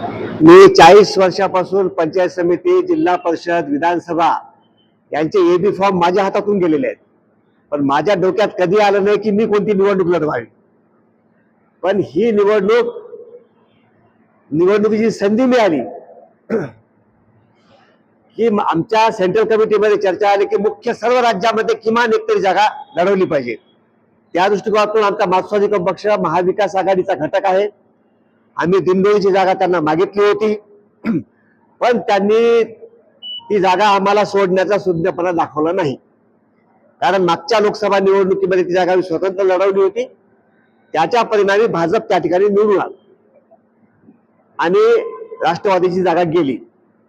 मी 40 वर्षापासून पंचायत समिती, जिल्हा परिषद, विधानसभा यांचे एबी फॉर्म माझ्या हातातून गेलेले आहेत. पण माझ्या डोक्यात कधी आलं नाही की मी कोणती निवडणूक लढवावी. पण ही निवडणुकीची संधी मिळाली की आमच्या सेंट्रल कमिटीमध्ये चर्चा आली की मुख्य सर्व राज्यामध्ये किमान एक तरी जागा लढवली पाहिजे. त्या दृष्टिकोनातून आमचा मार्क्सवादी पक्ष महाविकास आघाडीचा घटक आहे. आम्ही दिंडोरीची जागा त्यांना मागितली होती, पण त्यांनी ती जागा आम्हाला सोडण्याचा सुज्ञपणा दाखवला नाही. कारण मागच्या लोकसभा निवडणुकीमध्ये ती जागा स्वतंत्र लढवली होती. त्याच्या परिणामी भाजप त्या ठिकाणी निवडून आला आणि राष्ट्रवादीची जागा गेली.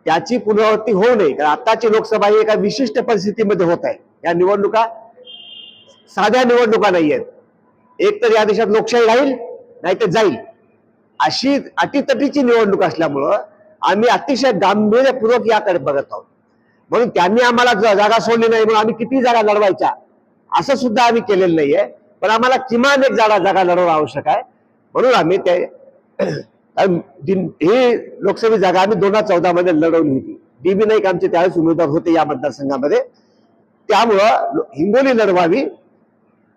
त्याची पुनरावृत्ती होऊ नये, कारण आताची लोकसभा ही एका विशिष्ट परिस्थितीमध्ये होत आहे. या निवडणुका साध्या निवडणुका नाही आहेत. एक तर या देशात लोकशाही राहील नाही तर जाईल, अशी अटीतटीची निवडणूक असल्यामुळं आम्ही अतिशय गांभीर्यपूर्वक याकडे बघत आहोत. म्हणून त्यांनी आम्हाला जागा सोडली नाही म्हणून आम्ही किती जागा लढवायच्या असं सुद्धा आम्ही केलेलं नाहीये. पण आम्हाला किमान एक जागा लढवणं आवश्यक आहे. म्हणून आम्ही ही लोकसभेची जागा आम्ही 2014 मध्ये लढवली होती. DB नाईक आमचे त्यावेळेस उमेदवार होते या मतदारसंघामध्ये. त्यामुळं हिंगोली लढवावी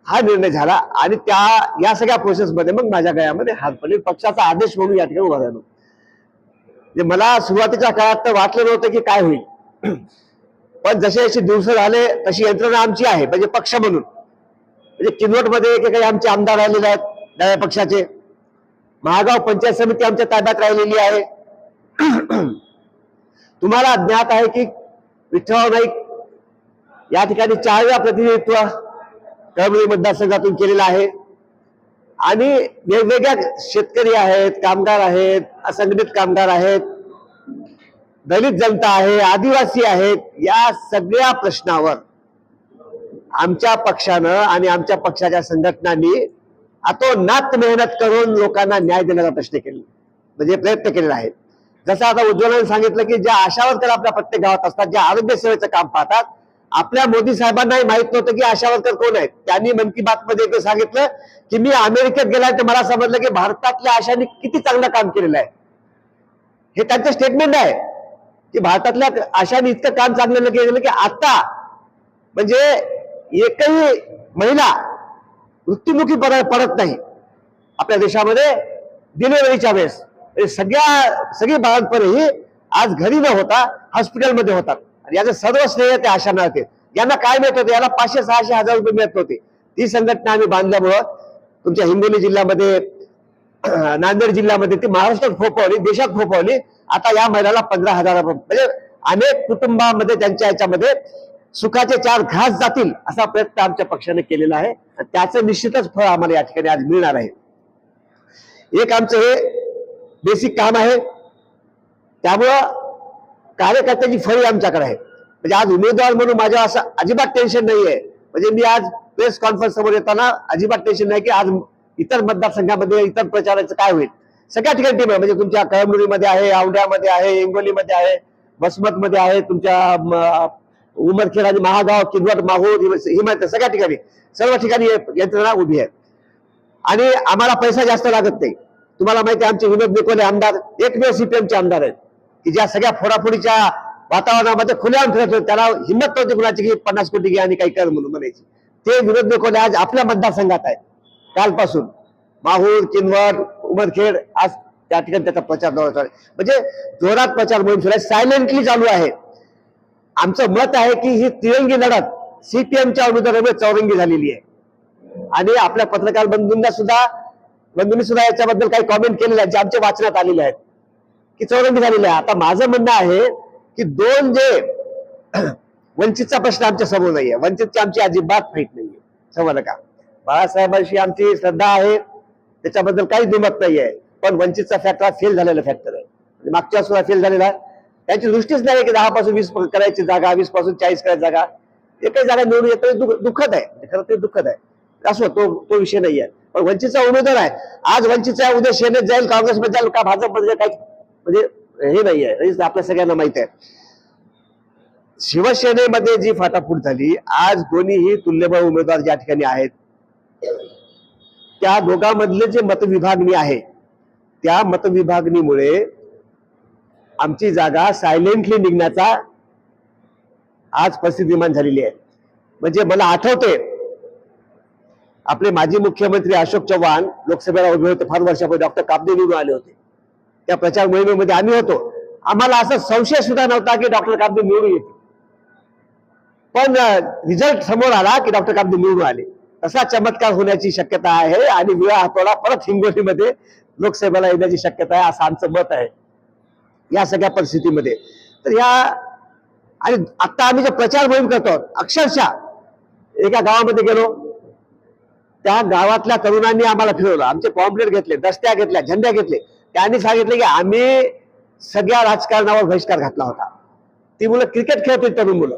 हा निर्णय झाला आणि या सगळ्या प्रोसेसमध्ये मग माझ्या गळ्यामध्ये हात पडले. पक्षाचा आदेश म्हणून या ठिकाणी उभा राहिलो. मला सुरुवातीच्या काळात तर वाटलं नव्हतं की काय होईल, पण जसे जसे दिवस झाले तशी यंत्रणा आमची आहे. म्हणजे पक्ष म्हणून, म्हणजे किनवटमध्ये काही आमचे आमदार राहिलेले आहेत डाव्या पक्षाचे. महागाव पंचायत समिती आमच्या ताब्यात राहिलेली आहे. तुम्हाला ज्ञात आहे की विठ्ठलराव नाईक या ठिकाणी 4व्या प्रतिनिधित्व कळमनुरी मतदारसंघातून केलेला आहे. आणि वेगवेगळ्या शेतकरी आहेत, कामगार आहेत, असंघटित कामगार आहेत, दलित जनता आहे, आदिवासी आहेत, या सगळ्या प्रश्नावर आमच्या पक्षानं आणि आमच्या पक्षाच्या संघटनांनी अतोनात मेहनत करून लोकांना न्याय देण्याचा प्रयत्न केलेला आहे. जसं आता उज्ज्वलाने सांगितलं की ज्या आशा वर्कर आपल्या प्रत्येक गावात असतात, ज्या आरोग्य सेवेचं काम पाहतात, आपल्या मोदी साहेबांनाही माहित नव्हतं की आशा वर्कर कोण आहेत. त्यांनी मन की बात मध्ये सांगितलं की मी अमेरिकेत गेलाय तर मला समजलं की भारतातल्या आशांनी किती चांगलं काम केलेलं आहे. हे त्यांचं स्टेटमेंट आहे की भारतातल्या आशांनी इतकं काम चांगलं केलेलं की आता म्हणजे एकही महिला मृत्युमुखी पडत नाही आपल्या देशामध्ये डिलिव्हरीच्या वेळेस. सगळी बाळंतपणे ही आज घरी न होता हॉस्पिटलमध्ये होतात. आणि याचं सर्व श्रेय ते आशा मिळते. यांना काय मिळत होते? याला 500-600 हजार रुपये मिळत होते. ती संघटना आम्ही बांधल्यामुळं तुमच्या हिंगोली जिल्ह्यामध्ये, नांदेड जिल्ह्यामध्ये ती महाराष्ट्रात फोफवली, देशात फोफवली. आता या महिन्याला 15,000 म्हणजे अनेक कुटुंबामध्ये त्यांच्या याच्यामध्ये सुखाचे 4 घास जातील असा प्रयत्न आमच्या पक्षाने केलेला आहे. त्याचं निश्चितच फळ आम्हाला या ठिकाणी आज मिळणार आहे. एक आमचं हे बेसिक काम आहे. त्यामुळं कार्यकर्त्याची फळी आमच्याकडे आहे. म्हणजे आज उमेदवार म्हणून माझ्या असं अजिबात टेन्शन नाहीये. म्हणजे मी आज प्रेस कॉन्फरन्स समोर येताना अजिबात टेन्शन नाही की आज इतर मतदारसंघामध्ये इतर प्रचाराचं काय होईल. सगळ्या ठिकाणी टीम आहे. म्हणजे तुमच्या कळमनुरीमध्ये आहे, औंढ्यामध्ये आहे, हिंगोलीमध्ये आहे, वसमतमध्ये आहे, तुमच्या उमरखेड आणि महागाव, किनवट, माहूर, हिमायत, सगळ्या ठिकाणी सर्व ठिकाणी यंत्रणा उभी आहे. आणि आम्हाला पैसा जास्त लागत नाही. तुम्हाला माहिती आहे आमचे विनोद निकोले आमदार एकमेव CPMचे आमदार आहेत की ज्या सगळ्या फोडाफोडीच्या वातावरणामध्ये खुलेआम फिरत होते. त्याला हिंमत नव्हती कुणाची की 50 कोटी घ्या आणि काही कर म्हणून म्हणायची. ते विनोद निकोले आज आपल्या मतदारसंघात आहेत. कालपासून माहूर, किनवट, उमरखेड आज त्या ठिकाणी त्याचा प्रचार दौरा आहे. म्हणजे जोरात प्रचार मोहीम सुरू आहे, सायलेंटली चालू आहे. आमचं मत आहे की ही तिरंगी लढत CPMच्या उमेदवारामुळे चौरंगी झालेली आहे. आणि आपल्या पत्रकार बंधूंनी सुद्धा याच्याबद्दल काही कॉमेंट केलेले आहेत जे आमच्या वाचनात आलेले आहेत की चौरंगी झालेली आहे. आता माझं म्हणणं आहे की दोन जे वंचितचा प्रश्न आमच्या समोर नाहीये. वंचितची आमची अजिबात फाईट नाहीये. समजलं का? बाळासाहेबांशी आमची श्रद्धा आहे, त्याच्याबद्दल काही दुमत नाहीये. पण वंचितचा फॅक्टर फेल झालेला फॅक्टर आहे. मागच्या सुद्धा फेल झालेला आहे. त्यांची दृष्टीच नाही की 10 पासून 20 करायची जागा, 20 पासून 40 करायची जागा, एकही जागा निवडून येतो. दुःखद आहे, खरं ते दुःखद आहे. असो तो विषय नाही आहे. पण वंचितचा उमेदवार आहे. आज वंचितचा उद्या सेनेत जाईल, काँग्रेसमध्ये जाईल का भाजपमध्ये काही म्हणजे हे नाहीये. आपल्या सगळ्यांना माहिती आहे. शिवसेनेमध्ये जी फाटाफूट झाली, आज दोन्हीही तुल्यबळ उमेदवार ज्या ठिकाणी आहेत त्या दोघांमधले जे मतविभागणी आहे त्या मतविभागणीमुळे आमची जागा सायलेंटली निघण्याचा आज परिस्थिती निर्माण झालेली आहे. म्हणजे मला आठवते, आपले माजी मुख्यमंत्री अशोक चव्हाण लोकसभेला उभे होते फार वर्षापूर्वी, डॉक्टर कापदे निवडून आले होते. त्या प्रचार मोहिमेमध्ये आम्ही होतो. आम्हाला असा संशय सुद्धा नव्हता की डॉक्टर कापदे निवडून येतील, पण रिझल्ट समोर आला की डॉक्टर कापदे निवडून आले. तसा चमत्कार होण्याची शक्यता आहे आणि विळा हातोडा परत हिंगोलीमध्ये लोकसभेला येण्याची शक्यता आहे, असं आमचं मत आहे या सगळ्या परिस्थितीमध्ये. तर या आणि आता आम्ही जो प्रचार मोहीम करतो, अक्षरशः एका गावामध्ये गेलो, त्या गावातल्या तरुणांनी आम्हाला फिरवलं, आमचे पॉम्पलेट घेतले, दस्त्या घेतल्या, झेंड्या घेतले. त्यांनी सांगितले की आम्ही सगळ्या राजकारणावर बहिष्कार घातला होता. ती मुलं क्रिकेट खेळत होती, तरुण मुलं,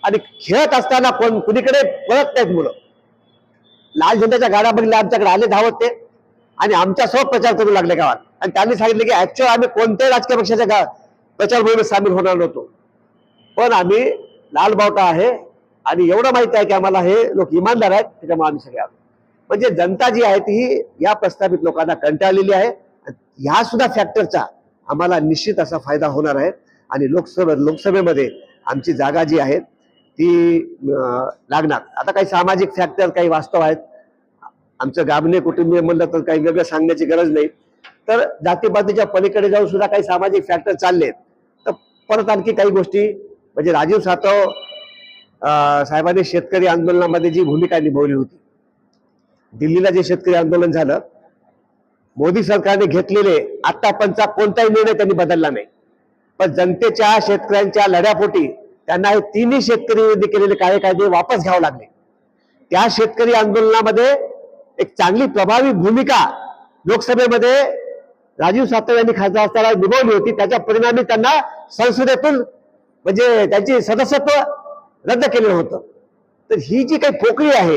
आणि खेळत असताना कुणीकडे पळत नाहीत मुलं. लाल झेंड्याच्या गाड्या बघितल्या, आमच्याकडे आले धावत ते आणि आमच्यासोबत प्रचार करू लागले गावात. आणि त्यांनी सांगितले की ऍक्च्युअल आम्ही कोणत्याही राजकीय पक्षाच्या प्रचार मोहिमेत सामील होणार नव्हतो, पण आम्ही लाल बावटा आहे आणि एवढं माहिती आहे की आम्हाला हे लोक इमानदार आहेत, त्याच्यामुळे आम्ही सगळे आलो. म्हणजे जनता जी आहे ती या प्रस्थापित लोकांना कंटाळलेली आहे. ह्या सुद्धा फॅक्टरचा आम्हाला निश्चित असा फायदा होणार आहे. आणि लोकसभेमध्ये आमची जागा जी आहे ती लागणार. आता काही सामाजिक फॅक्टर, काही वास्तव आहेत. आमचं गाभणे कुटुंबीय म्हणलं तर काही वेगळं सांगण्याची गरज नाही. तर जातीपातीच्या पलीकडे जाऊन सुद्धा काही सामाजिक फॅक्टर चालले. तर परत आणखी काही गोष्टी, म्हणजे राजीव सातव साहेबांनी शेतकरी आंदोलनामध्ये जी भूमिका निभावली होती, दिल्लीला जे शेतकरी आंदोलन झालं, मोदी सरकारने घेतलेले आतापर्यंतचा कोणताही निर्णय त्यांनी बदलला नाही. पण जनतेच्या, शेतकऱ्यांच्या लढ्यापोटी त्यांना हे तिन्ही शेतकरी विरोधी केलेले कायदे वापस घ्यावे लागले. त्या शेतकरी आंदोलनामध्ये एक चांगली प्रभावी भूमिका लोकसभेमध्ये राजीव सातव यांनी खासदार असताना निभावली होती. त्याच्या परिणामी त्यांना संसदेतून म्हणजे त्यांची सदस्यत्व रद्द केलेलं होतं. तर ही जी काही पोकळी आहे,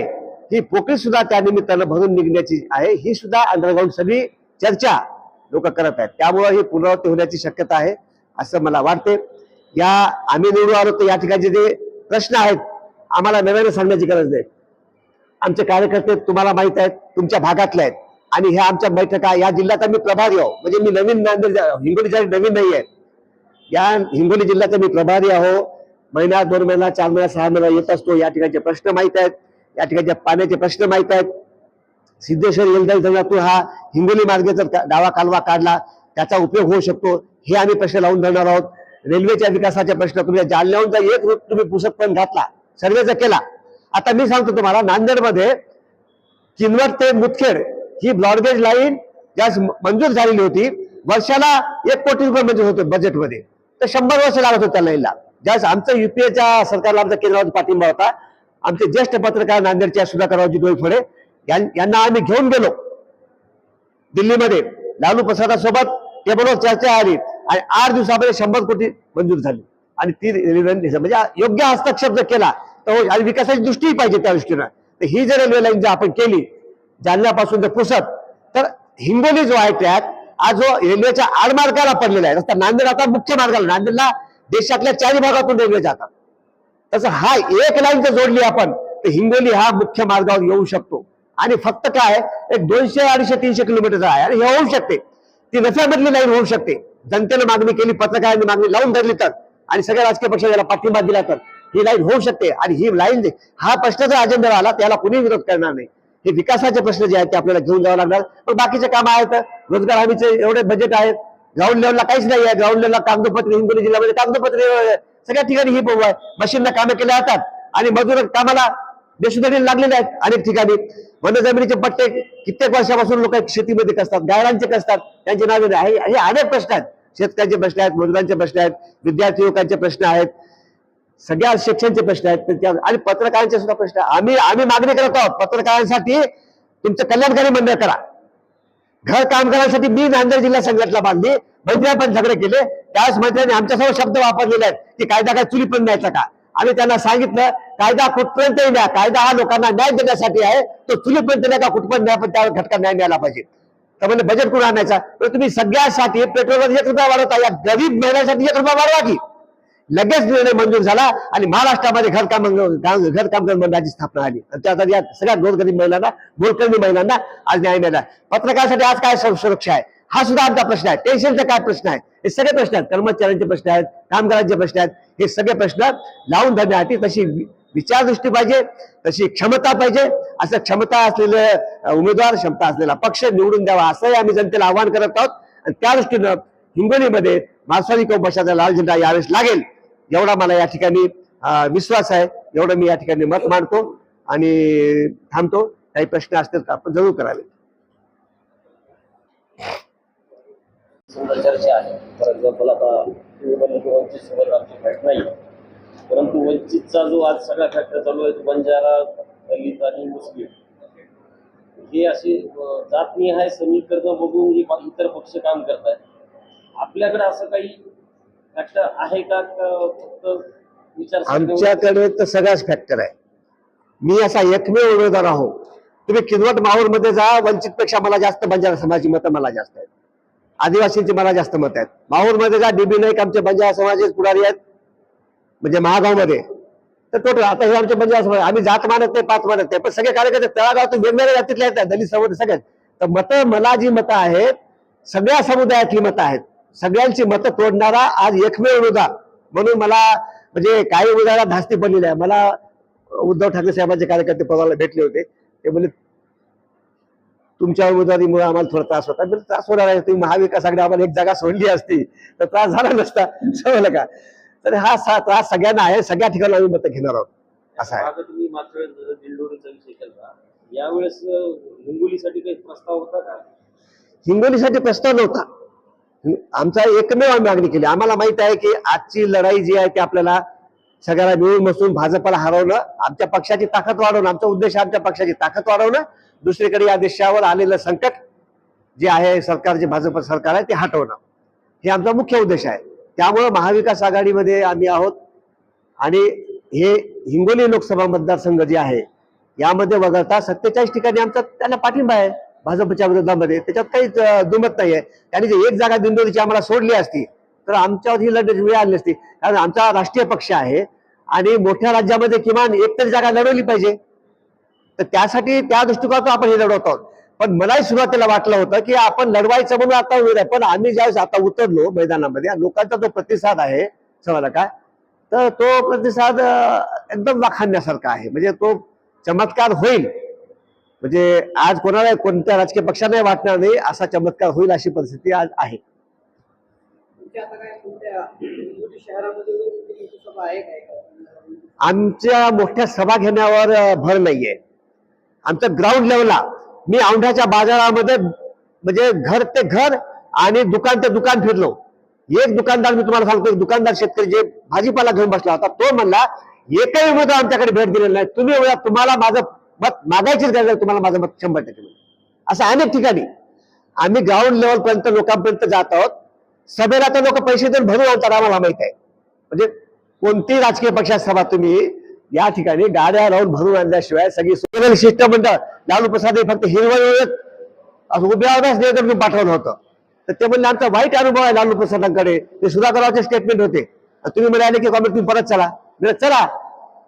ही पोकळी सुद्धा त्या निमित्तानं भरून निघण्याची आहे. ही सुद्धा अंडरग्राऊंड सगळी चर्चा लोक करत आहेत. त्यामुळे ही पुनरावृत्ती होण्याची शक्यता आहे असं मला वाटते. या आम्ही निवडून आलो तर या ठिकाणचे जे प्रश्न आहेत आम्हाला नव्याने सांगण्याची गरज नाही. आमचे कार्यकर्ते तुम्हाला माहित आहेत, तुमच्या भागातले आहेत. आणि ह्या आमच्या बैठका, या जिल्ह्यात आम्ही प्रभारी आहो. म्हणजे मी नवीन नांदेड, हिंगोलीच्या नवीन नाही आहे. या हिंगोली जिल्ह्याचा मी प्रभारी आहो. महिन्यात, 2 महिना, 4 महिना, 6 महिना येत असतो. या ठिकाणचे प्रश्न माहित आहेत, या ठिकाणच्या पाण्याचे प्रश्न माहित आहेत. सिद्धेश्वर येलदारी धरणातून हा हिंगोली मार्गे जर डावा कालवा काढला त्याचा उपयोग होऊ शकतो, हे आम्ही प्रश्न लावून धरणार आहोत. रेल्वेच्या विकासाचे प्रश्न, तुम्ही जालन्याहून जर एक रूट तुम्ही पुसत पण घातला, सर्वे जर केला. आता मी सांगतो तुम्हाला, नांदेडमध्ये किनवट ते मुदखेड ही ब्रॉडगेज लाईन ज्यास मंजूर झालेली होती, वर्षाला 1 कोटी रुपये मंजूर होते बजेटमध्ये. तर 100 वर्ष लागत होत्या लाईनला. ज्यास आमचं युपीएच्या सरकारला आमचा केंद्रावर पाठिंबा होता. आमचे ज्येष्ठ पत्रकार नांदेडच्या सुधाकररावजी डोईफोडे यांना आम्ही घेऊन गेलो दिल्लीमध्ये. लालू प्रसादासोबत टेबलवर चर्चा आली आणि 8 दिवसामध्ये 100 कोटी मंजूर झाली. आणि ती रेल्वे म्हणजे योग्य हस्तक्षेप जर केला तर, आणि विकासाची दृष्टीही पाहिजे त्या दृष्टीनं. तर ही जर रेल्वे लाईन जर आपण केली जालन्यापासून जर पुसत, तर हिंगोली जो आहे ट्रॅक, आज जो रेल्वेच्या आडमार्गाला पडलेला आहे, रस्ता नांदेड आता मुख्य मार्गाला, नांदेडला देशातल्या 4 भागातून रेल्वे जातात. तसं हा एक लाईन जर जोडली आपण तर हिंगोली हा मुख्य मार्गावर येऊ शकतो. आणि फक्त काय, एक 200, 250, 300 किलोमीटर आहे आणि हे होऊ शकते. ती नफ्यामधली लाईन होऊ शकते. जनतेने मागणी केली, पत्रकारांनी मागणी लावून धरली तर, आणि सगळ्या राजकीय पक्षाला याला पाठिंबा दिला तर ही लाईन होऊ शकते. आणि ही लाईन, हा प्रश्न जर अजेंडा आला त्याला कुणी विरोध करणार नाही. हे विकासाचे प्रश्न जे आहेत ते आपल्याला घेऊन जावं लागणार. पण बाकीचे कामं आहेत, रोजगार हमीचे एवढे बजेट आहेत, ग्राउंड लेवलला काहीच नाही आहे. ग्राउंड लेवलला कागदोपत्री, हिंगोली जिल्ह्यामध्ये कागदोपत्री सगळ्या ठिकाणी ही आहे. मशीनला कामं केले जातात आणि मजूर कामाला बेसुधारीला लागलेले आहेत. अनेक ठिकाणी वनजमिनीचे पट्टे कित्येक वर्षापासून लोक शेतीमध्ये कसतात, गायरांचे कसतात, त्यांचे नावे हे अनेक प्रश्न आहेत. शेतकऱ्यांचे प्रश्न आहेत, मजुरांचे प्रश्न आहेत, विद्यार्थी युवकांचे प्रश्न आहेत, सगळ्या शिक्षणचे प्रश्न आहेत आणि पत्रकारांचे सुद्धा प्रश्न. आम्ही मागणी करत आहोत, पत्रकारांसाठी तुमचं कल्याणकारी मंडळ करा. घर कामगारांसाठी मी नांदेड जिल्हा संघटना बांधली, मंत्र्या पण झगडे केले. त्यावेळेस मंत्र्यांनी आमच्यासमोर शब्द वापरलेले आहेत की कायदा काय चुली पण न्यायचा का. आम्ही त्यांना सांगितलं कायदा कुठपर्यंतही न्या, कायदा हा लोकांना न्याय देण्यासाठी आहे, तो चुलीपर्यंत नाही का कुठपर्यंत न्याय, पण त्यावर घटका न्याय मिळाला पाहिजे. तर म्हणजे बजेट कुठं आणायचा, तर तुम्ही सगळ्यासाठी पेट्रोलवर 1 रुपया वाढवता, या गरीब महिन्यासाठी 1 रुपया वाढवा की. लगेच निर्णय मंजूर झाला आणि महाराष्ट्रामध्ये घर कामगार मंडळाची स्थापना झाली. त्यात या सगळ्या गोरगरीब महिलांना, गोरकर्मी महिलांना आज न्याय मिळाला. पत्रकारांसाठी आज काय सुरक्षा आहे, हा सुद्धा आमचा प्रश्न आहे. टेन्शनचा काय प्रश्न आहे, हे सगळे प्रश्न आहेत, कर्मचाऱ्यांचे प्रश्न आहेत, कामगारांचे प्रश्न आहेत. हे सगळे प्रश्न लावून धरण्यासाठी तशी विचारदृष्टी पाहिजे, तशी क्षमता पाहिजे. असं क्षमता असलेले उमेदवार, क्षमता असलेला पक्ष निवडून द्यावा असंही आम्ही जनतेला आवाहन करत आहोत. आणि त्या दृष्टीनं हिंगोलीमध्ये मार्क्सवादी पक्षाचा लाल झेंडा यावेळेस लागेल एवढा मला या ठिकाणी विश्वास आहे. एवढं मी या ठिकाणी मत मांडतो आणि थांबतो. काही प्रश्न असतील तर आपण जरूर करावे. चर्चा आहे. फॉर एक्झाम्पल आता वंचित सोबत आमची फाईट नाही, परंतु वंचितचा जो आज सगळा फॅक्टर चालू आहे तो बंजारा, दलित आणि मुस्लिम हे असे जातनिहाय समीकरण बघून हे इतर पक्ष काम करतात. आपल्याकडे असं काही फॅक्टर आहे का, फक्त विचार? आमच्याकडे तर सगळाच फॅक्टर आहे. मी असा एकमेव उमेदवार आहो. तुम्ही किनवट माहूरमध्ये जा, वंचित पेक्षा मला जास्त बंजारा समाजाची मतं मला जास्त आहेत, आदिवासींची मला जास्त मत आहेत. माहूरमध्ये जा, डीबी नाईक आमचे बंजारा समाजाचे पुढारी आहेत, म्हणजे महागावमध्ये. तर टोटल आता हे आमचे बंजारा समाज, आम्ही जात मानत नाही, पाच मानत नाही, पण सगळे कार्यकर्ते तळागावातून वेगवेगळ्या जातीतले आहेत, दलित समाज सगळ्यात. तर मतं, मला जी मतं आहेत सगळ्या समुदायातली मतं आहेत. सगळ्यांची मतं तोडणारा आज एकमेव उमेदवार म्हणून मला, म्हणजे काही उमेदवाराला धास्ती पडलेली आहे. मला उद्धव ठाकरे साहेबांचे कार्यकर्ते पवारला भेटले होते. ते म्हणजे तुमच्या उमेदवारीमुळे आम्हाला थोडा त्रास होता. त्रास होणार आहे, तुम्ही महाविकास आघाडी आम्हाला एक जागा सोडली असती तर त्रास झाला नसता, समजलं का? तर हा त्रास सगळ्यांना आहे, सगळ्या ठिकाणी आम्ही मतं घेणार आहोत. असं आहे. तुम्ही मागच्या वेळेस दिंडोरीचा विषय केला, यावेळेस हिंगोलीसाठी काही प्रस्ताव होता का? हिंगोलीसाठी प्रस्ताव नव्हता. आमचा एकमेव मागणी केली. आम्हाला माहित आहे की आजची लढाई जी आहे ती आपल्याला सगळ्याला मिळून बसून भाजपला हरवणं, आमच्या पक्षाची ताकद वाढवणं, आमचा उद्देश आमच्या पक्षाची ताकद वाढवणं, दुसरीकडे या देशावर आलेलं संकट जे आहे सरकार, जे भाजप सरकार आहे ते हटवणं, हे आमचा मुख्य उद्देश आहे. त्यामुळे महाविकास आघाडीमध्ये आम्ही आहोत. आणि हे हिंगोली लोकसभा मतदारसंघ जे आहे यामध्ये वगळता 47 ठिकाणी आमचा त्यांना पाठिंबा आहे भाजपच्या विरोधामध्ये. त्याच्यात काहीच दुमत नाही आहे. त्यांनी जे एक जागा दिंडोरीची आम्हाला सोडली असती तर आमच्यावर ही लढत वेळ आली असती. कारण आमचा राष्ट्रीय पक्ष आहे आणि मोठ्या राज्यामध्ये किमान एक तरी जागा लढवली पाहिजे. तर त्यासाठी त्या दृष्टिकोनातून आपण हे लढवत आहोत. पण मलाही सुरुवातीला वाटलं होतं की आपण लढवायचं म्हणून आता होईल आहे, पण आम्ही ज्यावेळेस आता उतरलो मैदानामध्ये, लोकांचा जो प्रतिसाद आहे समजला काय, तर तो प्रतिसाद एकदम वाखाणण्यासारखा आहे. म्हणजे तो चमत्कार होईल, म्हणजे आज कोणाला कोणत्या राजकीय पक्षाने वाटणार नाही असा चमत्कार होईल अशी परिस्थिती आज आहे. आमच्या मोठ्या सभा घेण्यावर भर नाहीये. आमच्या ग्राउंड लेवलला मी औंढ्याच्या बाजारामध्ये म्हणजे घर ते घर आणि दुकान ते दुकान फिरलो. एक दुकानदार, मी तुम्हाला सांगतो, दुकानदार शेतकरी जे भाजीपाला घेऊन बसला होता तो म्हणला एकही उमेदवार आमच्याकडे भेट दिलेला नाही, तुम्ही तुम्हाला माझं मत मागायचीच गरज आहे, तुम्हाला माझं मत 100% मिळेल. असं अनेक ठिकाणी आम्ही ग्राउंड लेवल पर्यंत लोकांपर्यंत जात आहोत. सभेला तर लोक पैसे देऊन भरून आणतात, आम्हाला माहित आहे. म्हणजे कोणती राजकीय पक्षात सभा तुम्ही या ठिकाणी गाड्या लावून भरून आणल्याशिवाय सगळी सोशल शिष्टमंडळ, लालू प्रसाद फक्त हिरवळ उभ्या निवेदन पाठवलं होतं. तर ते म्हणले आमचा वाईट अनुभव आहे लालू प्रसादांकडे, ते सुधाकररावचे स्टेटमेंट होते. तुम्ही म्हणाले की कॉमेंट तुम्ही परत चला, चला.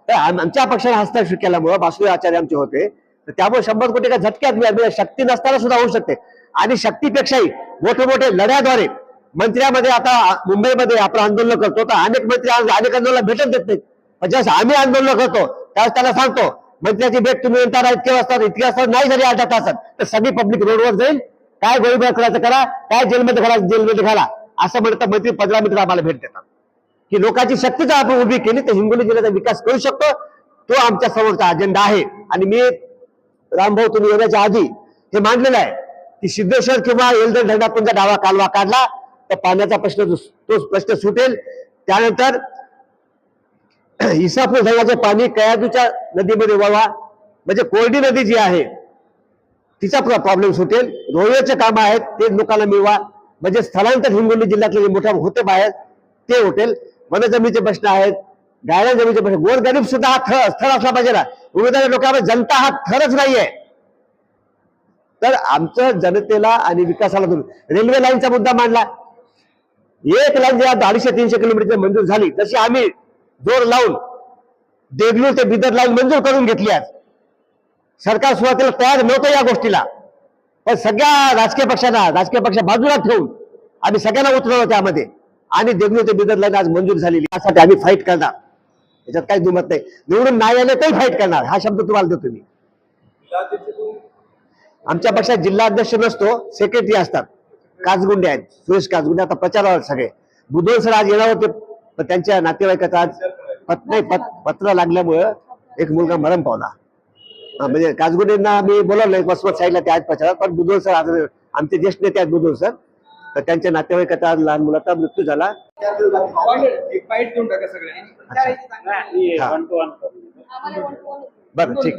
तर आमच्या पक्षाने हस्तक्षेप केल्यामुळे वासुदेव आचार्य आमचे होते, तर त्यामुळे 100 कोटी झटक्यात मिळाले. शक्ती नसताना सुद्धा होऊ शकते. आणि शक्तीपेक्षाही मोठे मोठे लढ्याद्वारे मंत्र्यामध्ये, आता मुंबईमध्ये आपण आंदोलन करतो तर अनेक मंत्री अनेक आंदोलन भेटत देत नाहीत. पण ज्यावेळेस आम्ही आंदोलन करतो त्यावेळेस त्याला सांगतो मंत्र्याची भेट तुम्ही नंतर इतके वाजता नाही झाली 8 तासात, तर सगळी पब्लिक रोडवर जाईल, काय गोळीबार करायचं करा, काय जेलमध्ये घाला जेलमध्ये घाला असं म्हणतं मंत्री 15 मिनिटं आम्हाला भेट देतात. की लोकांची शक्ती जर आपण उभी केली तर हिंगोली जिल्ह्याचा विकास करू शकतो. तो आमच्या समोरचा अजेंडा आहे. आणि मी रामभाऊ तुम्ही येण्याच्या आधी हे मांडलेलं आहे की सिद्धेश्वर किंवा येलदर धरणातून जर डावा कालवा काढला तर पाण्याचा प्रश्न तोच प्रश्न सुटेल. त्यानंतर इसापूर धरणाचे पाणी कयादूच्या नदीमध्ये वळवा, म्हणजे कोरडी नदी जी आहे तिचा प्रॉब्लेम सुटेल. रोडवेचे काम आहेत ते लोकांना मिळवा, म्हणजे स्थलांतर हिंगोली जिल्ह्यातले जे मोठ्या होते बाहेर ते होटेल. वनजमिनीचे प्रश्न आहेत, गायला जमिनीचे प्रश्न, गोरगरीब सुद्धा हा स्थळ असला पाहिजे ना. उमेदवारी लोकांना जनता हा थरच नाहीये. तर आमचं जनतेला आणि विकासाला धरून रेल्वे लाईनचा मुद्दा मांडला. एक लाईन जे 250-300 किलोमीटर मंजूर झाली, तशी आम्ही जोर लावून देगलूर ते बिदर लाईन मंजूर करून घेतली. आज सरकार सुरुवातीला तयार नव्हतं या गोष्टीला, पण सगळ्या राजकीय पक्ष बाजूला ठेवून आम्ही सगळ्यांना उतरवलं त्यामध्ये आणि देगलूरच्या बिदर लाईन आज मंजूर झालेली यासाठी आम्ही फाईट करणार, याच्यात काही दुमत नाही. निवडून नाही आले तरी फाईट करणार, हा शब्द तुम्हाला देतो मी. आमच्या पक्षात जिल्हा अध्यक्ष नसतो, सेक्रेटरी असतात, काचगुंडे आहेत, सुरेश काचगुंडे. आता प्रचारावर सगळे बुधवार सर आज येणार होते, पण त्यांच्या नातेवाईकाचा आज पत्र लागल्यामुळं एक मुलगा मरण पावला. म्हणजे काचगुंडेंना मी बोलवलं नाही, वसमत साईडला ते आहेत प्रचारात, पण बुधवार सर आज आमचे ज्येष्ठ नेते आहेत बुधवार सर, तर त्यांच्या नातेवाईकाचा आज लहान मुलाचा मृत्यू झाला. बरं ठीक.